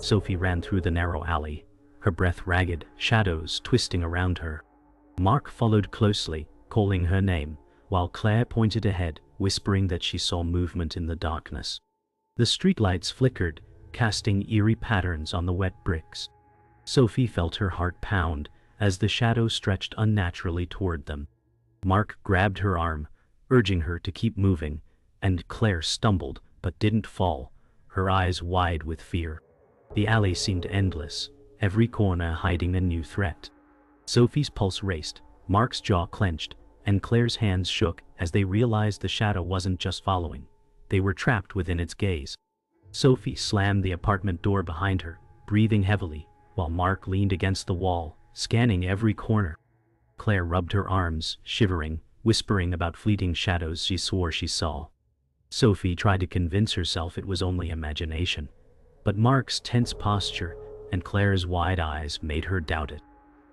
Sophie ran through the narrow alley, her breath ragged, shadows twisting around her. Mark followed closely, calling her name, while Claire pointed ahead, whispering that she saw movement in the darkness. The streetlights flickered, casting eerie patterns on the wet bricks. Sophie felt her heart pound as the shadow stretched unnaturally toward them. Mark grabbed her arm, urging her to keep moving, and Claire stumbled but didn't fall, her eyes wide with fear. The alley seemed endless, every corner hiding a new threat. Sophie's pulse raced, Mark's jaw clenched, and Claire's hands shook as they realized the shadow wasn't just following. They were trapped within its gaze. Sophie slammed the apartment door behind her, breathing heavily, while Mark leaned against the wall, scanning every corner. Claire rubbed her arms, shivering, whispering about fleeting shadows she swore she saw. Sophie tried to convince herself it was only imagination, but Mark's tense posture and Claire's wide eyes made her doubt it.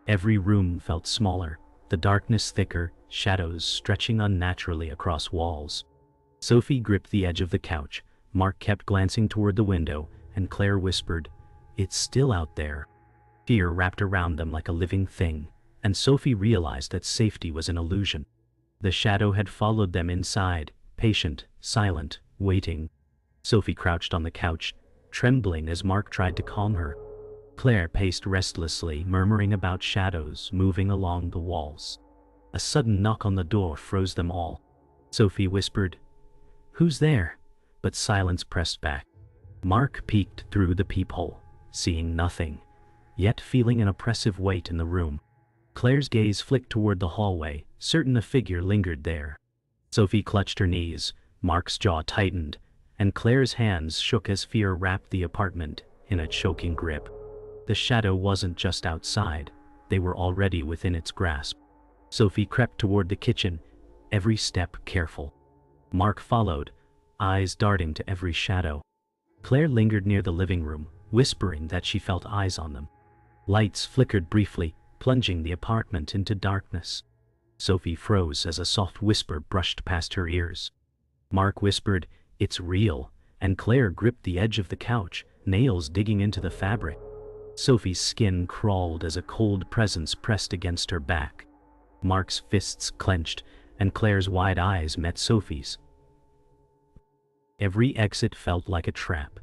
Every room felt smaller, the darkness thicker, shadows stretching unnaturally across walls. Sophie gripped the edge of the couch, Mark kept glancing toward the window, and Claire whispered, "It's still out there." Fear wrapped around them like a living thing, and Sophie realized that safety was an illusion. The shadow had followed them inside, patient, silent, waiting. Sophie crouched on the couch, trembling as Mark tried to calm her. Claire paced restlessly, murmuring about shadows moving along the walls. A sudden knock on the door froze them all. Sophie whispered, "Who's there?" But silence pressed back. Mark peeked through the peephole, seeing nothing, yet feeling an oppressive weight in the room. Claire's gaze flicked toward the hallway, certain a figure lingered there. Sophie clutched her knees, Mark's jaw tightened, and Claire's hands shook as fear wrapped the apartment in a choking grip. The shadow wasn't just outside, they were already within its grasp. Sophie crept toward the kitchen, every step careful. Mark followed, eyes darting to every shadow. Claire lingered near the living room, whispering that she felt eyes on them. Lights flickered briefly, plunging the apartment into darkness. Sophie froze as a soft whisper brushed past her ears. Mark whispered, "It's real," and Claire gripped the edge of the couch, nails digging into the fabric. Sophie's skin crawled as a cold presence pressed against her back. Mark's fists clenched, and Claire's wide eyes met Sophie's. Every exit felt like a trap.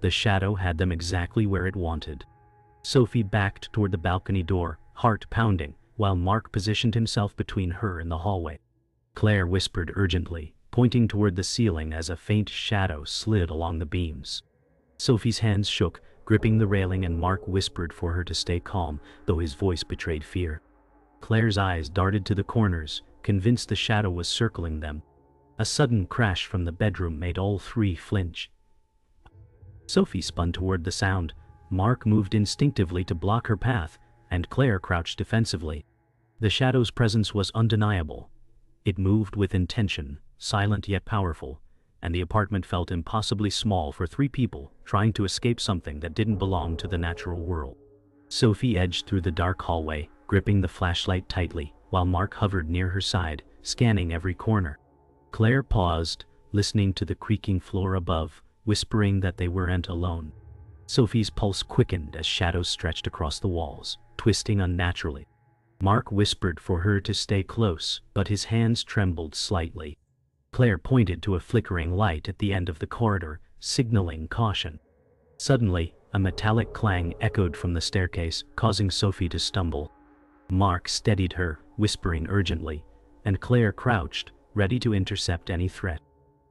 The shadow had them exactly where it wanted. Sophie backed toward the balcony door, heart pounding, while Mark positioned himself between her and the hallway. Claire whispered urgently, pointing toward the ceiling as a faint shadow slid along the beams. Sophie's hands shook, gripping the railing, and Mark whispered for her to stay calm, though his voice betrayed fear. Claire's eyes darted to the corners, convinced the shadow was circling them. A sudden crash from the bedroom made all three flinch. Sophie spun toward the sound. Mark moved instinctively to block her path, and Claire crouched defensively. The shadow's presence was undeniable. It moved with intention, silent yet powerful, and the apartment felt impossibly small for three people trying to escape something that didn't belong to the natural world. Sophie edged through the dark hallway, gripping the flashlight tightly, while Mark hovered near her side, scanning every corner. Claire paused, listening to the creaking floor above, whispering that they weren't alone. Sophie's pulse quickened as shadows stretched across the walls, twisting unnaturally. Mark whispered for her to stay close, but his hands trembled slightly. Claire pointed to a flickering light at the end of the corridor, signaling caution. Suddenly, a metallic clang echoed from the staircase, causing Sophie to stumble. Mark steadied her, whispering urgently, and Claire crouched, ready to intercept any threat.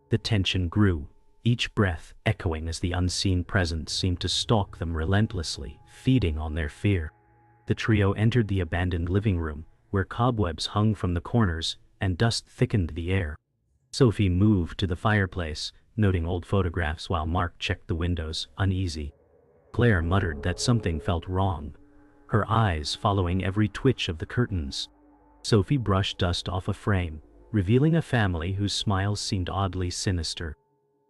The tension grew, each breath echoing as the unseen presence seemed to stalk them relentlessly, feeding on their fear. The trio entered the abandoned living room, where cobwebs hung from the corners and dust thickened the air. Sophie moved to the fireplace, noting old photographs while Mark checked the windows, uneasy. Claire muttered that something felt wrong, her eyes following every twitch of the curtains. Sophie brushed dust off a frame, revealing a family whose smiles seemed oddly sinister.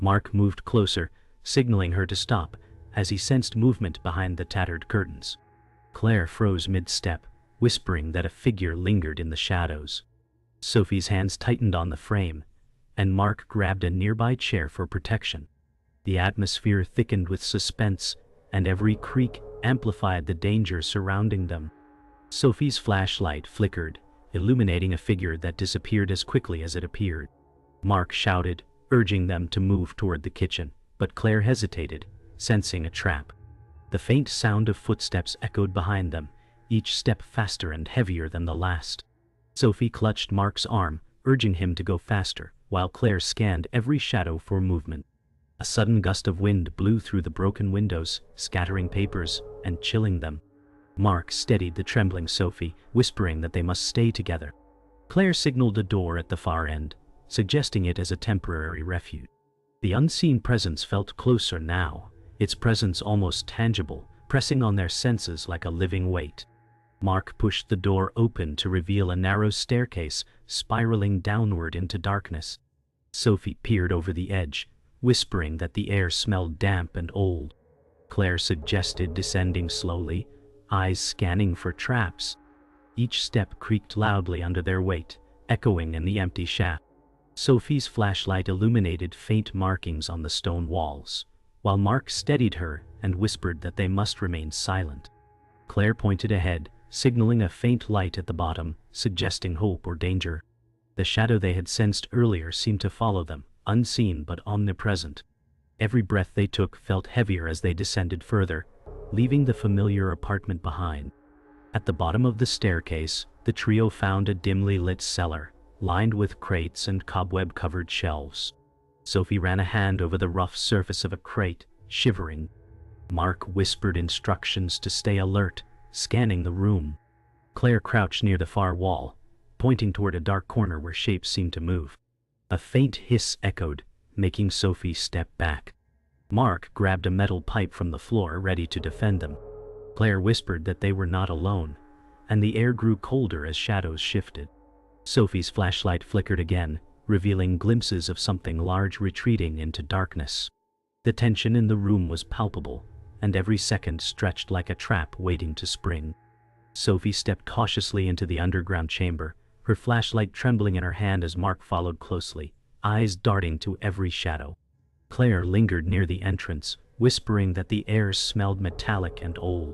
Mark moved closer, signaling her to stop, as he sensed movement behind the tattered curtains. Claire froze mid-step, whispering that a figure lingered in the shadows. Sophie's hands tightened on the frame, and Mark grabbed a nearby chair for protection. The atmosphere thickened with suspense, and every creak amplified the danger surrounding them. Sophie's flashlight flickered, illuminating a figure that disappeared as quickly as it appeared. Mark shouted, urging them to move toward the kitchen, but Claire hesitated, sensing a trap. The faint sound of footsteps echoed behind them, each step faster and heavier than the last. Sophie clutched Mark's arm, urging him to go faster, while Claire scanned every shadow for movement. A sudden gust of wind blew through the broken windows, scattering papers and chilling them. Mark steadied the trembling Sophie, whispering that they must stay together. Claire signaled a door at the far end, suggesting it as a temporary refuge. The unseen presence felt closer now, its presence almost tangible, pressing on their senses like a living weight. Mark pushed the door open to reveal a narrow staircase spiraling downward into darkness. Sophie peered over the edge, whispering that the air smelled damp and old. Claire suggested descending slowly, eyes scanning for traps. Each step creaked loudly under their weight, echoing in the empty shaft. Sophie's flashlight illuminated faint markings on the stone walls, while Mark steadied her and whispered that they must remain silent. Claire pointed ahead, signaling a faint light at the bottom, suggesting hope or danger. The shadow they had sensed earlier seemed to follow them, unseen but omnipresent. Every breath they took felt heavier as they descended further, leaving the familiar apartment behind. At the bottom of the staircase, the trio found a dimly lit cellar, lined with crates and cobweb-covered shelves. Sophie ran a hand over the rough surface of a crate, shivering. Mark whispered instructions to stay alert, scanning the room. Claire crouched near the far wall, pointing toward a dark corner where shapes seemed to move. A faint hiss echoed, making Sophie step back. Mark grabbed a metal pipe from the floor, ready to defend them. Claire whispered that they were not alone, and the air grew colder as shadows shifted. Sophie's flashlight flickered again, revealing glimpses of something large retreating into darkness. The tension in the room was palpable, and every second stretched like a trap waiting to spring. Sophie stepped cautiously into the underground chamber, her flashlight trembling in her hand as Mark followed closely, eyes darting to every shadow. Claire lingered near the entrance, whispering that the air smelled metallic and old.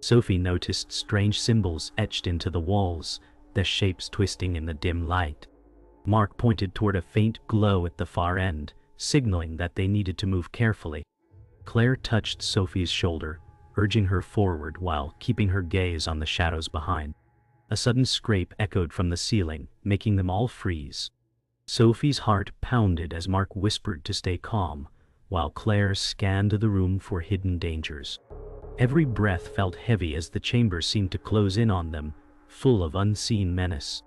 Sophie noticed strange symbols etched into the walls, their shapes twisting in the dim light. Mark pointed toward a faint glow at the far end, signaling that they needed to move carefully. Claire touched Sophie's shoulder, urging her forward while keeping her gaze on the shadows behind. A sudden scrape echoed from the ceiling, making them all freeze. Sophie's heart pounded as Mark whispered to stay calm, while Claire scanned the room for hidden dangers. Every breath felt heavy as the chamber seemed to close in on them, full of unseen menace.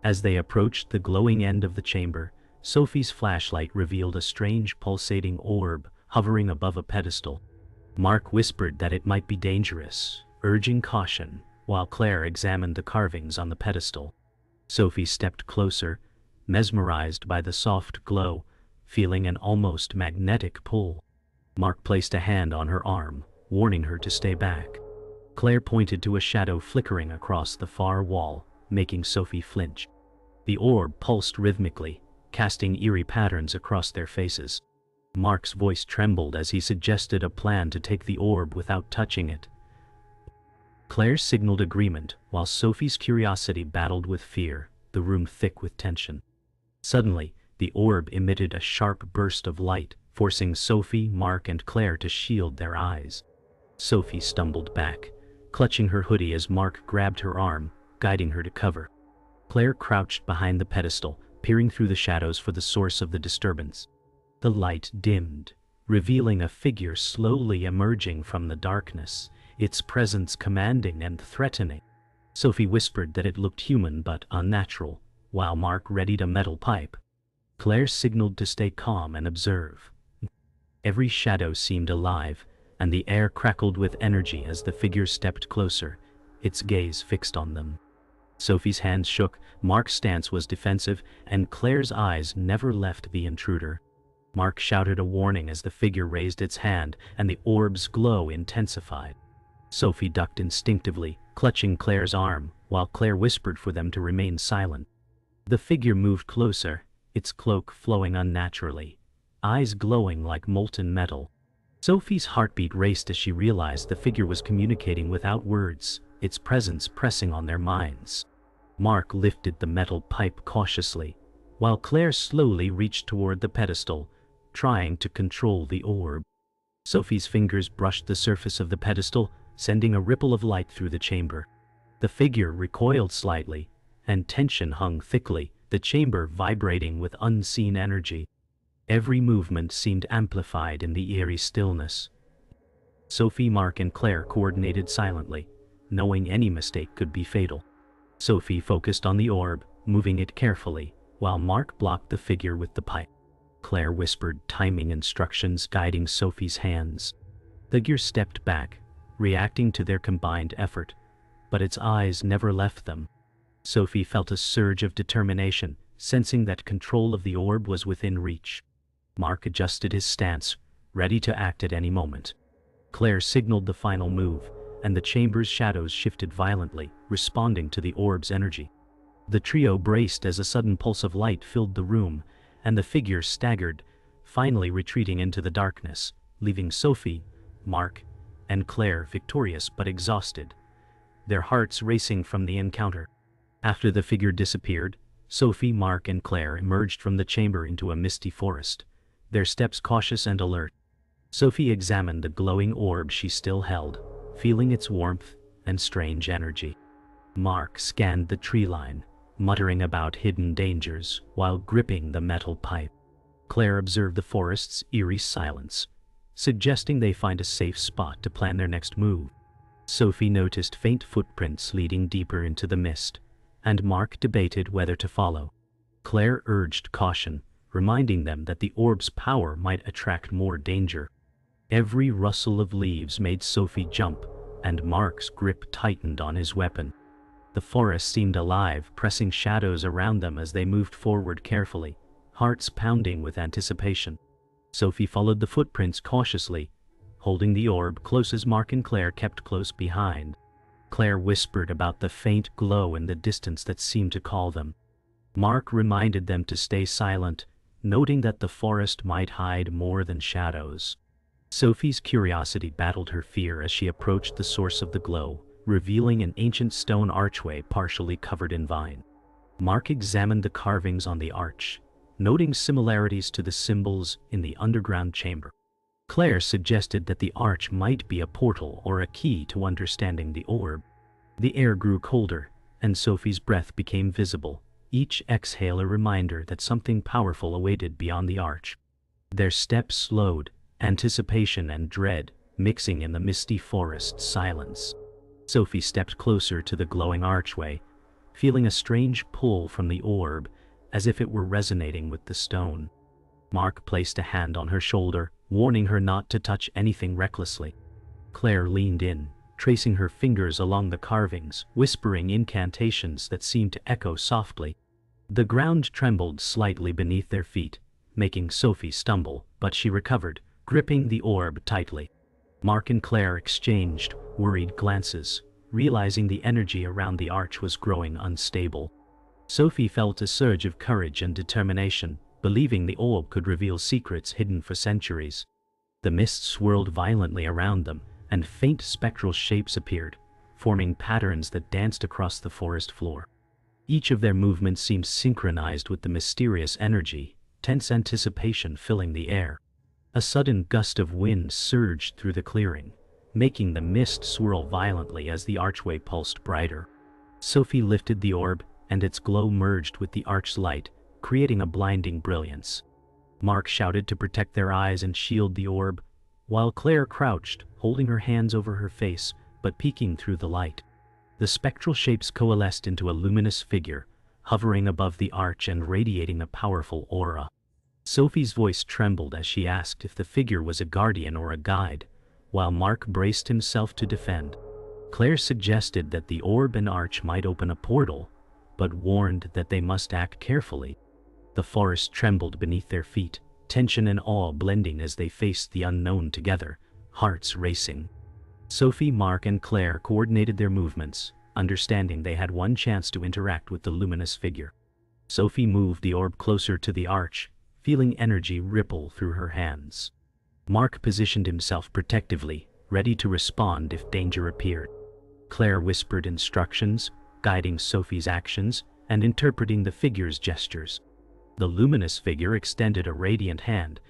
As they approached the glowing end of the chamber, Sophie's flashlight revealed a strange pulsating orb hovering above a pedestal. Mark whispered that it might be dangerous, urging caution, while Claire examined the carvings on the pedestal. Sophie stepped closer, mesmerized by the soft glow, feeling an almost magnetic pull. Mark placed a hand on her arm, warning her to stay back. Claire pointed to a shadow flickering across the far wall, making Sophie flinch. The orb pulsed rhythmically, casting eerie patterns across their faces. Mark's voice trembled as he suggested a plan to take the orb without touching it. Claire signaled agreement, while Sophie's curiosity battled with fear, the room thick with tension. Suddenly, the orb emitted a sharp burst of light, forcing Sophie, Mark, and Claire to shield their eyes. Sophie stumbled back, clutching her hoodie as Mark grabbed her arm, guiding her to cover. Claire crouched behind the pedestal, peering through the shadows for the source of the disturbance. The light dimmed, revealing a figure slowly emerging from the darkness, its presence commanding and threatening. Sophie whispered that it looked human but unnatural, while Mark readied a metal pipe. Claire signaled to stay calm and observe. Every shadow seemed alive, and the air crackled with energy as the figure stepped closer, its gaze fixed on them. Sophie's hands shook, Mark's stance was defensive, and Claire's eyes never left the intruder. Mark shouted a warning as the figure raised its hand, and the orb's glow intensified. Sophie ducked instinctively, clutching Claire's arm, while Claire whispered for them to remain silent. The figure moved closer, its cloak flowing unnaturally, eyes glowing like molten metal. Sophie's heartbeat raced as she realized the figure was communicating without words, its presence pressing on their minds. Mark lifted the metal pipe cautiously, while Claire slowly reached toward the pedestal, trying to control the orb. Sophie's fingers brushed the surface of the pedestal, sending a ripple of light through the chamber. The figure recoiled slightly, and tension hung thickly, the chamber vibrating with unseen energy. Every movement seemed amplified in the eerie stillness. Sophie, Mark, and Claire coordinated silently, knowing any mistake could be fatal. Sophie focused on the orb, moving it carefully, while Mark blocked the figure with the pipe. Claire whispered timing instructions, guiding Sophie's hands. The figure stepped back, reacting to their combined effort, but its eyes never left them. Sophie felt a surge of determination, sensing that control of the orb was within reach. Mark adjusted his stance, ready to act at any moment. Claire signaled the final move, and the chamber's shadows shifted violently, responding to the orb's energy. The trio braced as a sudden pulse of light filled the room, and the figure staggered, finally retreating into the darkness, leaving Sophie, Mark, and Claire victorious but exhausted, their hearts racing from the encounter. After the figure disappeared, Sophie, Mark, and Claire emerged from the chamber into a misty forest, their steps cautious and alert. Sophie examined the glowing orb she still held, feeling its warmth and strange energy. Mark scanned the tree line, muttering about hidden dangers while gripping the metal pipe. Claire observed the forest's eerie silence, suggesting they find a safe spot to plan their next move. Sophie noticed faint footprints leading deeper into the mist, and Mark debated whether to follow. Claire urged caution, reminding them that the orb's power might attract more danger. Every rustle of leaves made Sophie jump, and Mark's grip tightened on his weapon. The forest seemed alive, pressing shadows around them as they moved forward carefully, hearts pounding with anticipation. Sophie followed the footprints cautiously, holding the orb close as Mark and Claire kept close behind. Claire whispered about the faint glow in the distance that seemed to call them. Mark reminded them to stay silent, noting that the forest might hide more than shadows. Sophie's curiosity battled her fear as she approached the source of the glow, revealing an ancient stone archway partially covered in vine. Mark examined the carvings on the arch, noting similarities to the symbols in the underground chamber. Claire suggested that the arch might be a portal or a key to understanding the orb. The air grew colder, and Sophie's breath became visible, each exhale a reminder that something powerful awaited beyond the arch. Their steps slowed, anticipation and dread mixing in the misty forest silence. Sophie stepped closer to the glowing archway, feeling a strange pull from the orb, as if it were resonating with the stone. Mark placed a hand on her shoulder, warning her not to touch anything recklessly. Claire leaned in, tracing her fingers along the carvings, whispering incantations that seemed to echo softly. The ground trembled slightly beneath their feet, making Sophie stumble, but she recovered, gripping the orb tightly. Mark and Claire exchanged worried glances, realizing the energy around the arch was growing unstable. Sophie felt a surge of courage and determination, believing the orb could reveal secrets hidden for centuries. The mist swirled violently around them, and faint spectral shapes appeared, forming patterns that danced across the forest floor. Each of their movements seemed synchronized with the mysterious energy, tense anticipation filling the air. A sudden gust of wind surged through the clearing, making the mist swirl violently as the archway pulsed brighter. Sophie lifted the orb, and its glow merged with the arch's light, creating a blinding brilliance. Mark shouted to protect their eyes and shield the orb, while Claire crouched, holding her hands over her face, but peeking through the light. The spectral shapes coalesced into a luminous figure, hovering above the arch and radiating a powerful aura. Sophie's voice trembled as she asked if the figure was a guardian or a guide, while Mark braced himself to defend. Claire suggested that the orb and arch might open a portal, but warned that they must act carefully. The forest trembled beneath their feet, tension and awe blending as they faced the unknown together, hearts racing. Sophie, Mark, and Claire coordinated their movements, understanding they had one chance to interact with the luminous figure. Sophie moved the orb closer to the arch, feeling energy ripple through her hands. Mark positioned himself protectively, ready to respond if danger appeared. Claire whispered instructions, guiding Sophie's actions and interpreting the figure's gestures. The luminous figure extended a radiant hand,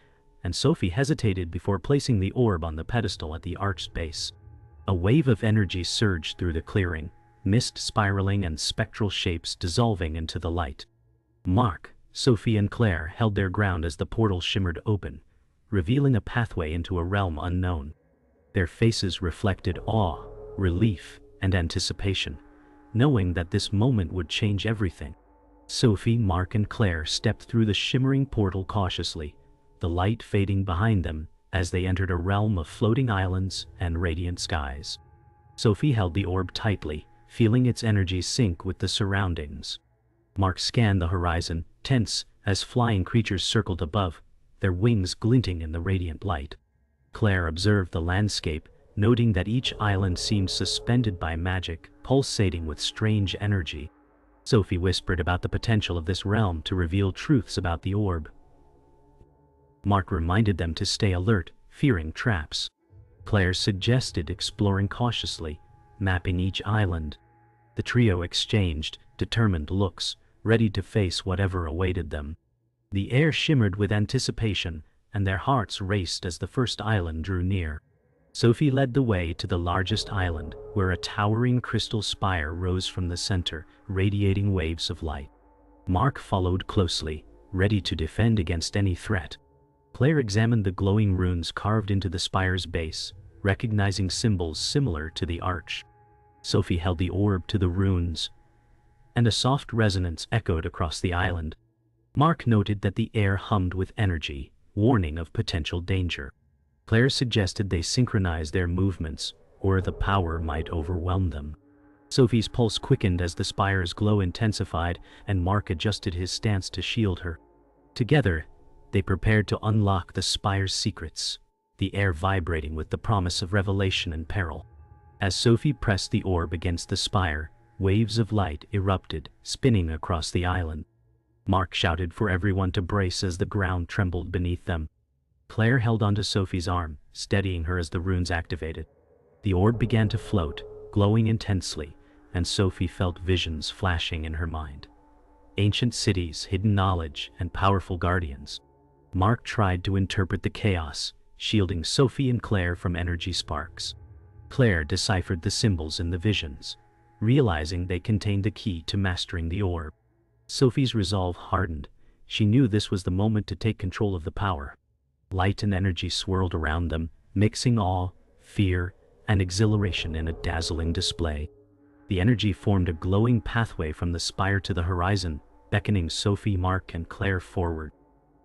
and Sophie hesitated before placing the orb on the pedestal at the arch's base. A wave of energy surged through the clearing, mist spiraling and spectral shapes dissolving into the light. Mark, Sophie and Claire held their ground as the portal shimmered open, revealing a pathway into a realm unknown. Their faces reflected awe, relief, and anticipation, knowing that this moment would change everything. Sophie, Mark, and Claire stepped through the shimmering portal cautiously, the light fading behind them as they entered a realm of floating islands and radiant skies. Sophie held the orb tightly, feeling its energy sync with the surroundings. Mark scanned the horizon, tense as flying creatures circled above, their wings glinting in the radiant light. Claire observed the landscape, noting that each island seemed suspended by magic, pulsating with strange energy. Sophie whispered about the potential of this realm to reveal truths about the orb. Mark reminded them to stay alert, fearing traps. Claire suggested exploring cautiously, mapping each island. The trio exchanged determined looks, ready to face whatever awaited them. The air shimmered with anticipation, and their hearts raced as the first island drew near. Sophie led the way to the largest island, where a towering crystal spire rose from the center, radiating waves of light. Mark followed closely, ready to defend against any threat. Claire examined the glowing runes carved into the spire's base, recognizing symbols similar to the arch. Sophie held the orb to the runes, and a soft resonance echoed across the island. Mark noted that the air hummed with energy, warning of potential danger. Claire suggested they synchronize their movements, or the power might overwhelm them. Sophie's pulse quickened as the spire's glow intensified, and Mark adjusted his stance to shield her. Together, they prepared to unlock the spire's secrets, the air vibrating with the promise of revelation and peril. As Sophie pressed the orb against the spire, waves of light erupted, spinning across the island. Mark shouted for everyone to brace as the ground trembled beneath them. Claire held onto Sophie's arm, steadying her as the runes activated. The orb began to float, glowing intensely, and Sophie felt visions flashing in her mind. Ancient cities, hidden knowledge, and powerful guardians. Mark tried to interpret the chaos, shielding Sophie and Claire from energy sparks. Claire deciphered the symbols in the visions, realizing they contained the key to mastering the orb. Sophie's resolve hardened. She knew this was the moment to take control of the power. Light and energy swirled around them, mixing awe, fear, and exhilaration in a dazzling display. The energy formed a glowing pathway from the spire to the horizon, beckoning Sophie, Mark, and Claire forward.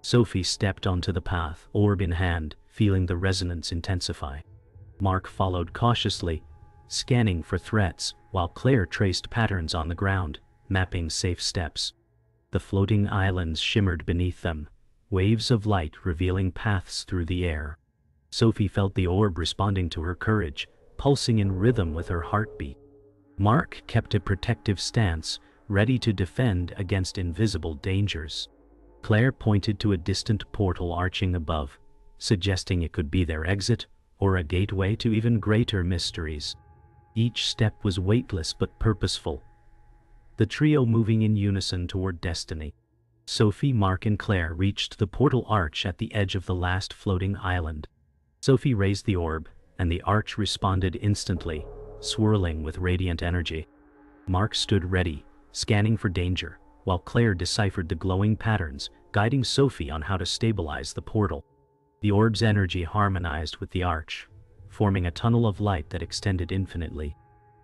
Sophie stepped onto the path, orb in hand, feeling the resonance intensify. Mark followed cautiously, scanning for threats, while Claire traced patterns on the ground, mapping safe steps. The floating islands shimmered beneath them, waves of light revealing paths through the air. Sophie felt the orb responding to her courage, pulsing in rhythm with her heartbeat. Mark kept a protective stance, ready to defend against invisible dangers. Claire pointed to a distant portal arching above, suggesting it could be their exit or a gateway to even greater mysteries. Each step was weightless but purposeful, the trio moving in unison toward destiny. Sophie, Mark, and Claire reached the portal arch at the edge of the last floating island. Sophie raised the orb, and the arch responded instantly, swirling with radiant energy. Mark stood ready, scanning for danger, while Claire deciphered the glowing patterns, guiding Sophie on how to stabilize the portal. The orb's energy harmonized with the arch, forming a tunnel of light that extended infinitely.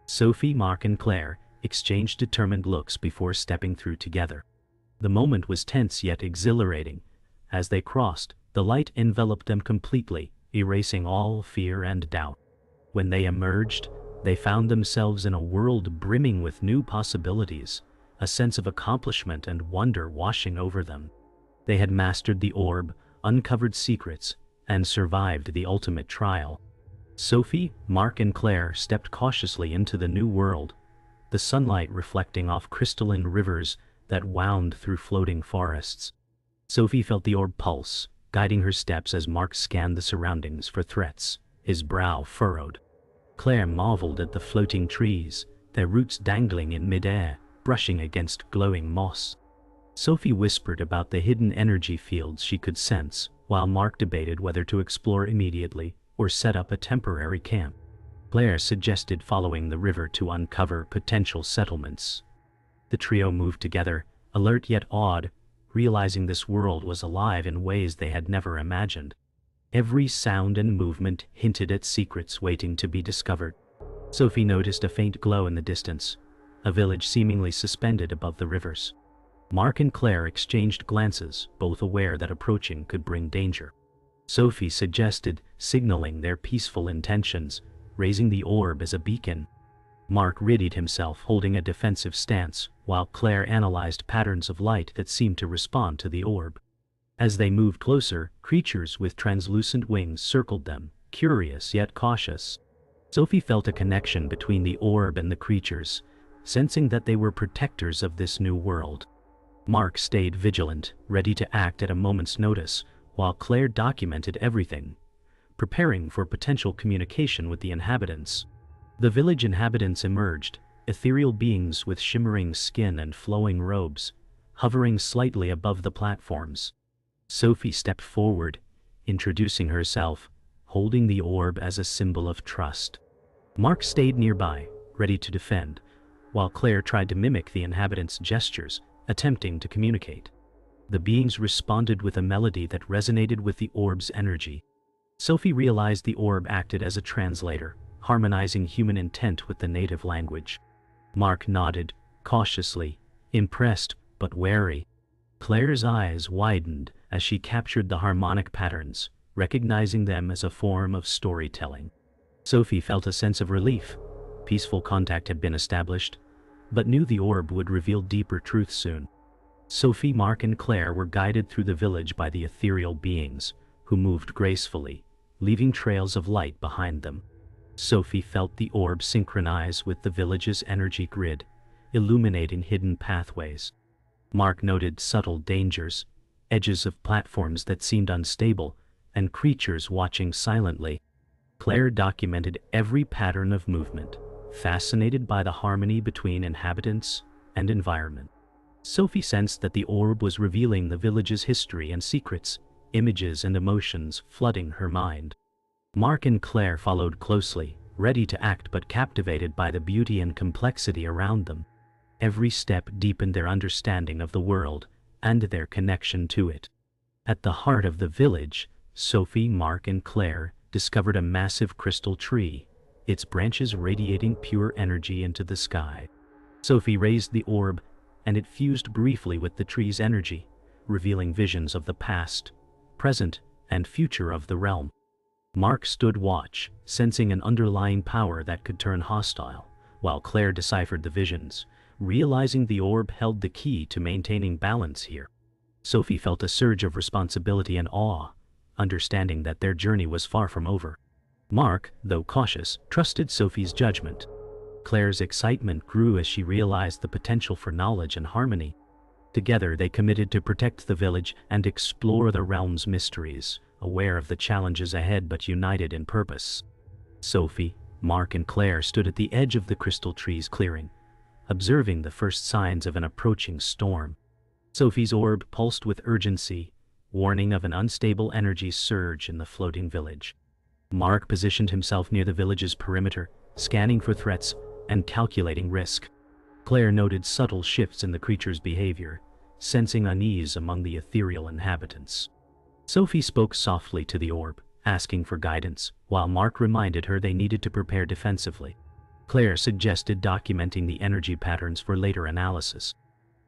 Sophie, Mark, and Claire exchanged determined looks before stepping through together. The moment was tense yet exhilarating. As they crossed, the light enveloped them completely, erasing all fear and doubt. When they emerged, they found themselves in a world brimming with new possibilities, a sense of accomplishment and wonder washing over them. They had mastered the orb, uncovered secrets, and survived the ultimate trial. Sophie, Mark, and Claire stepped cautiously into the new world, the sunlight reflecting off crystalline rivers that wound through floating forests. Sophie felt the orb pulse, guiding her steps as Mark scanned the surroundings for threats, his brow furrowed. Claire marveled at the floating trees, their roots dangling in midair, brushing against glowing moss. Sophie whispered about the hidden energy fields she could sense, while Mark debated whether to explore immediately or set up a temporary camp. Claire suggested following the river to uncover potential settlements. The trio moved together, alert yet awed, realizing this world was alive in ways they had never imagined. Every sound and movement hinted at secrets waiting to be discovered. Sophie noticed a faint glow in the distance, a village seemingly suspended above the rivers. Mark and Claire exchanged glances, both aware that approaching could bring danger. Sophie suggested signaling their peaceful intentions, raising the orb as a beacon. Mark readied himself, holding a defensive stance, while Claire analyzed patterns of light that seemed to respond to the orb. As they moved closer, creatures with translucent wings circled them, curious yet cautious. Sophie felt a connection between the orb and the creatures, sensing that they were protectors of this new world. Mark stayed vigilant, ready to act at a moment's notice, while Claire documented everything, preparing for potential communication with the inhabitants. The village inhabitants emerged, ethereal beings with shimmering skin and flowing robes, hovering slightly above the platforms. Sophie stepped forward, introducing herself, holding the orb as a symbol of trust. Mark stayed nearby, ready to defend, while Claire tried to mimic the inhabitants' gestures, attempting to communicate. The beings responded with a melody that resonated with the orb's energy. Sophie realized the orb acted as a translator, harmonizing human intent with the native language. Mark nodded, cautiously, impressed but wary. Claire's eyes widened as she captured the harmonic patterns, recognizing them as a form of storytelling. Sophie felt a sense of relief. Peaceful contact had been established, but knew the orb would reveal deeper truth soon. Sophie, Mark, and Claire were guided through the village by the ethereal beings, who moved gracefully, leaving trails of light behind them. Sophie felt the orb synchronize with the village's energy grid, illuminating hidden pathways. Mark noted subtle dangers, edges of platforms that seemed unstable, and creatures watching silently. Claire documented every pattern of movement, fascinated by the harmony between inhabitants and environment. Sophie sensed that the orb was revealing the village's history and secrets, images and emotions flooding her mind. Mark and Claire followed closely, ready to act but captivated by the beauty and complexity around them. Every step deepened their understanding of the world and their connection to it. At the heart of the village, Sophie, Mark, and Claire discovered a massive crystal tree, its branches radiating pure energy into the sky. Sophie raised the orb, and it fused briefly with the tree's energy, revealing visions of the past, present, and future of the realm. Mark stood watch, sensing an underlying power that could turn hostile, while Claire deciphered the visions, realizing the orb held the key to maintaining balance here. Sophie felt a surge of responsibility and awe, understanding that their journey was far from over. Mark, though cautious, trusted Sophie's judgment. Claire's excitement grew as she realized the potential for knowledge and harmony. Together they committed to protect the village and explore the realm's mysteries, aware of the challenges ahead but united in purpose. Sophie, Mark, and Claire stood at the edge of the crystal tree's clearing, observing the first signs of an approaching storm. Sophie's orb pulsed with urgency, warning of an unstable energy surge in the floating village. Mark positioned himself near the village's perimeter, scanning for threats and calculating risk. Claire noted subtle shifts in the creature's behavior, sensing unease among the ethereal inhabitants. Sophie spoke softly to the orb, asking for guidance, while Mark reminded her they needed to prepare defensively. Claire suggested documenting the energy patterns for later analysis.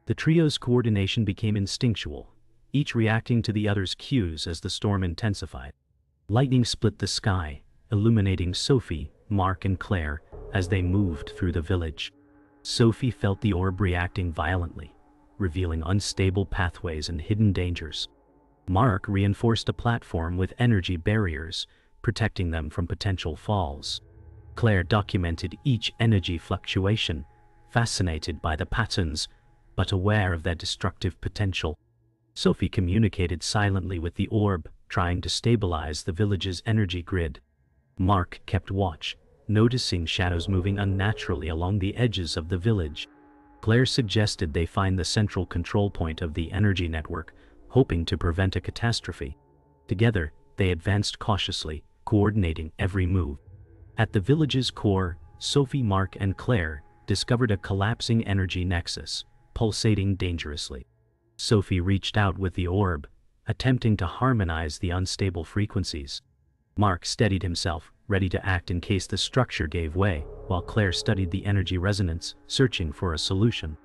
The trio's coordination became instinctual, each reacting to the other's cues as the storm intensified. Lightning split the sky, illuminating Sophie, Mark, and Claire as they moved through the village. Sophie felt the orb reacting violently, revealing unstable pathways and hidden dangers. Mark reinforced a platform with energy barriers, protecting them from potential falls. Claire documented each energy fluctuation, fascinated by the patterns, but aware of their destructive potential. Sophie communicated silently with the orb, trying to stabilize the village's energy grid. Mark kept watch, noticing shadows moving unnaturally along the edges of the village. Claire suggested they find the central control point of the energy network, hoping to prevent a catastrophe. Together, they advanced cautiously, coordinating every move. At the village's core, Sophie, Mark, and Claire discovered a collapsing energy nexus, pulsating dangerously. Sophie reached out with the orb, attempting to harmonize the unstable frequencies. Mark steadied himself, ready to act in case the structure gave way, while Claire studied the energy resonance, searching for a solution.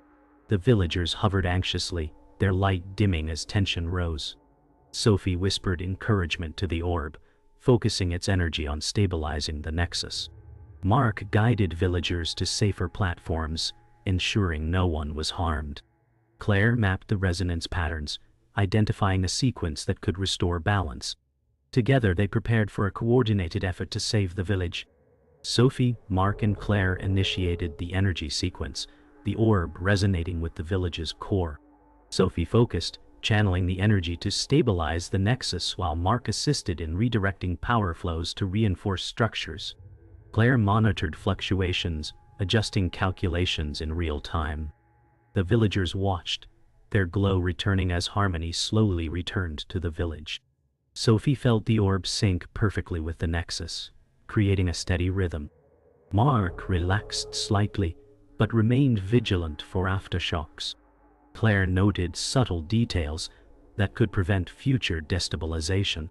The villagers hovered anxiously, their light dimming as tension rose. Sophie whispered encouragement to the orb, focusing its energy on stabilizing the nexus. Mark guided villagers to safer platforms, ensuring no one was harmed. Claire mapped the resonance patterns, identifying a sequence that could restore balance. Together they prepared for a coordinated effort to save the village. Sophie, Mark, and Claire initiated the energy sequence, the orb resonating with the village's core. Sophie focused, channeling the energy to stabilize the nexus, while Mark assisted in redirecting power flows to reinforce structures. Claire monitored fluctuations, adjusting calculations in real time. The villagers watched, their glow returning as harmony slowly returned to the village. Sophie felt the orb sync perfectly with the nexus, creating a steady rhythm. Mark relaxed slightly, but remained vigilant for aftershocks. Claire noted subtle details that could prevent future destabilization.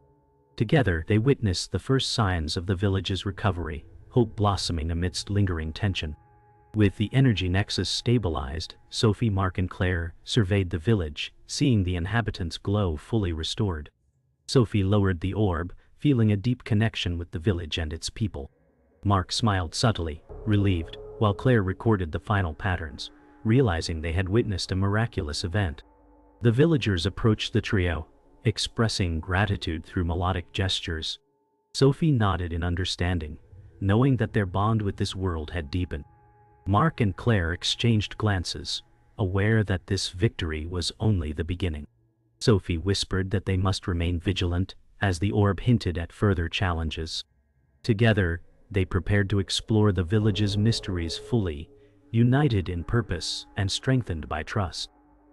Together they witnessed the first signs of the village's recovery, hope blossoming amidst lingering tension. With the energy nexus stabilized, Sophie, Mark, and Claire surveyed the village, seeing the inhabitants' glow fully restored. Sophie lowered the orb, feeling a deep connection with the village and its people. Mark smiled subtly, relieved, while Claire recorded the final patterns, realizing they had witnessed a miraculous event. The villagers approached the trio, expressing gratitude through melodic gestures. Sophie nodded in understanding, knowing that their bond with this world had deepened. Mark and Claire exchanged glances, aware that this victory was only the beginning. Sophie whispered that they must remain vigilant, as the orb hinted at further challenges. Together, they prepared to explore the village's mysteries fully, united in purpose and strengthened by trust.